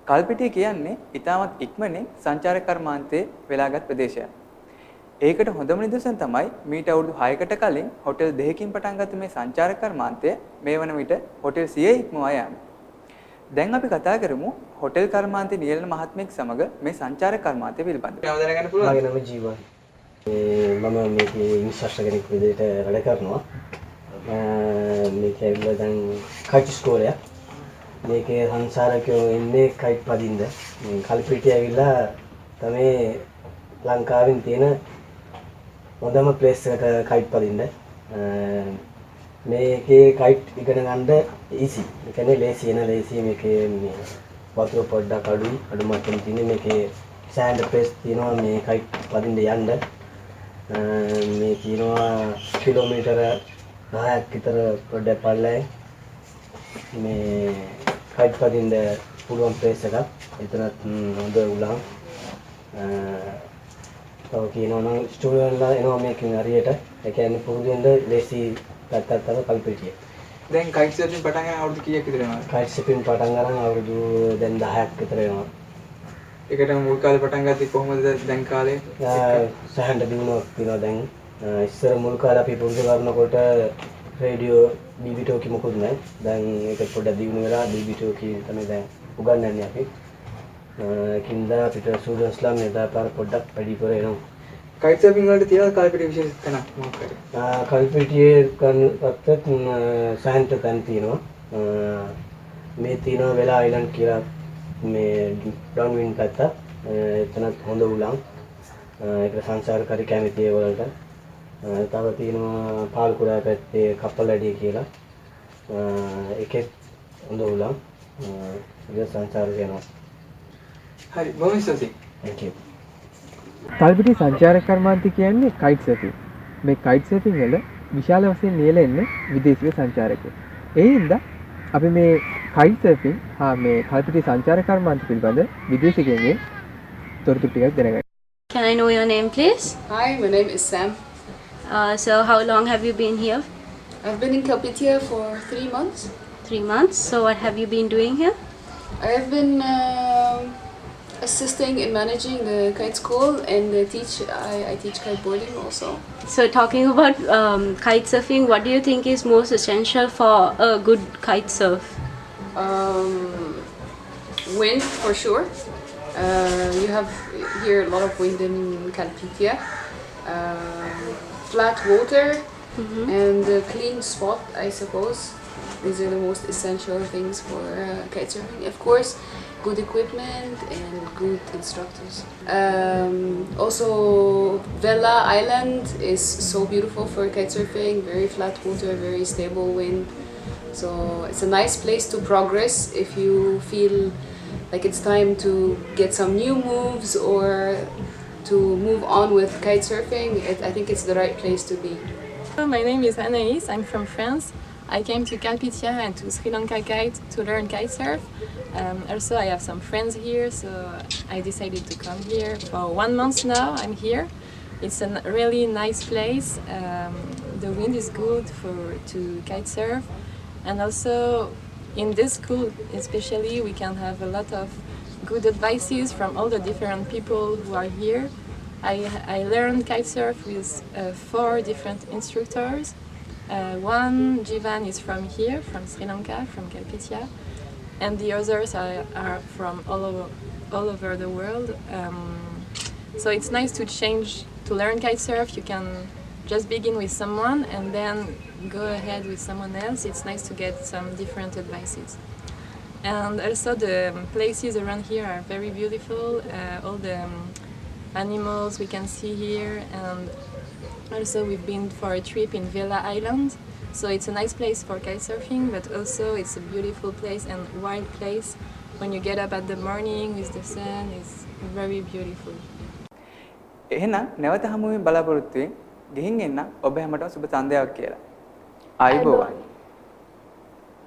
කල්පිටිය කියන්නේ ඉතාමත් ඉක්මනින් සංචාරක කර්මාන්තයේ වෙලාගත් ප්‍රදේශයක්. ඒකට හොඳම නිදසුන තමයි මීට අවුරුදු 6කට කලින් හොටෙල් දෙකකින් පටන් ගත්ත මේ සංචාරක කර්මාන්තය මේ වන විට හොටෙල් 100 ඉක්මවා යාම. දැන් අපි කතා කරමු හොටෙල් කර්මාන්තයේ නියැලෙන මහත්මයෙක් සමග මේ සංචාරක කර්මාන්තය පිළිබඳව. නම දැනගන්න පුළුවන්ද? මගේ නම ජීවන්. මම මේකේ ඉන්ස්ට්‍රක්ටර් කෙනෙක් විදිහට වැඩ කරනවා. මේකේ ඇවිල්ලා දැන් කයිට් ස්කෝල් එක. මේකේ සංචාරකයෝ ඉන්නේ කයිට් පදින්න. මේ කල්පිටිය ඇවිල්ලා තමයි ලංකාවෙන් තියෙන හොඳම ප්ලේස් එකට කයිට් පදින්න. මේකේ කයිට් ඉගෙන ගන්න ඊසි. ඒ කියන්නේ ලේසි මේකේ මේ වතුර පොඩ්ඩක් අඩුයි. අඩු මට්ටමේ තියෙන මේකේ සෑන්ඩ් ප්ලේස් තියෙනවා මේ කයිට් පදින්න යන්න. මේ තියෙනවා කිලෝමීටර 10ක් විතර පොඩ්ඩක් පල්ලයි. මේ කයිට් පදින්න පුළුවන් ප්ලේස් එකක්. එතනත් හොඳ උලන්. තව කියනවා නම් ස්ටුඩන්ට්ලා එනවා මේකෙන් හරියට. ඒ කියන්නේ පුරුදු වෙන්න ලේසි පැත්තක් තමයි කල්පිටිය. දැන් කයිට් සර්ෆින් පටන් ගන්න අවුරුදු කීයක් විතර වෙනවද? කයිට් සර්ෆින් පටන් ගන්න අවුරුදු දැන් 10ක් විතර වෙනවා. ඒකට මුල් කාලේ පටන් ගත්තේ කොහොමද දැන් කාලේ? සහන් දිනුවක් තියෙනවා දැන්. ඉස්සර මුල් කාලේ අපි පුරුදු කරනකොට රේඩියෝ BB ටෝකි මොකුත් නැහැ. දැන් ඒක පොඩ්ඩක් දිනු වෙලා BB ටෝකි තමයි දැන් උගන්වන්නේ අපි. කින්ද අපිට ස්ටුඩන්ට්ස්ලා මෙදා පාර පොඩ්ඩක් වැඩි කර එනවා. කයිට් සර්ෆින් වලට තියෙන කල්පිටිය විශේෂ තැනක් මොකක්ද? කල්පිටියේ කන්පත් සෑන්ට තැන් තියෙනවා. මේ තියෙනවා වෙලා අයිලන්ඩ් කියලා මේ ඩවුන් වින් පැත්ත. එතනත් හොඳ උලන්. ඒකට සංචාරකාරී කැමති ඒවලට. තව තියෙනවා පාල්කුඩා පැත්තේ කප්පලඩිය කියලා. ඒකෙත් හොඳ උලන්. ඒක සංචාරක වෙනවා. හරි බොහොම ස්තුතියි. Thank you. කල්පිටිය සංචාරක කර්මාන්තය කියන්නේ කයිට් සර්ෆින්. මේ කයිට් සර්ෆින් වල විශාල වශයෙන් නියැලෙන්නේ විදේශීය සංචාරකයෝ. ඒ හින්දා අපි මේ කයිට් සර්ෆින් මේ කල්පිටිය සංචාරක කර්මාන්තය පිළිබඳ විදේශිකයන්ගෙන් තොරතුරු ටිකක් දැනගන්න. Can I know your name, please? Hi, my name is Sam. So how long have you been here? I've been in Kalpitiya for 3 months. 3 months. So what have you been doing here? I have been assisting in managing the kite school and I teach kiteboarding also. So talking about kite surfing, what do you think is most essential for a good kite surf? Wind for sure. You have here a lot of wind in Kalpitiya. Flat water and a clean spot, I suppose. These are the most essential things for kitesurfing. Of course, good equipment and good instructors. Also, Vela Island is so beautiful for kitesurfing. Very flat water, very stable wind. So it's a nice place to progress if you feel like it's time to get some new moves or to move on with kitesurfing. I think it's the right place to be. My name is Anaïs. I'm from France. I came to Kalpitiya and to Sri Lanka Kite to learn kitesurf. Also, I have some friends here, so I decided to come here. For 1 month now, I'm here. It's a really nice place. The wind is good to kitesurf, and also in this school, especially, we can have a lot of good advices from all the different people who are here. I learned kitesurf with 4 different instructors. One, Jivan, is from here, from Sri Lanka, from Kalpitiya, and the others are from all over the world. So it's nice to change, to learn kitesurf. You can just begin with someone and then go ahead with someone else. It's nice to get some different advices. And also the places around here are very beautiful. All the animals we can see here, and also we've been for a trip in Vela Island. So it's a nice place for kitesurfing, but also it's a beautiful place and wild place. When you get up at the morning with the sun, it's very beautiful. එහෙනම් නැවත හමු වෙමින් බලාපොරොත්තු වෙමින් ගිහින් එන්න ඔබ හැමෝටම සුබ සන්ධ්‍යාවක් කියලා. ආයුබෝවන්.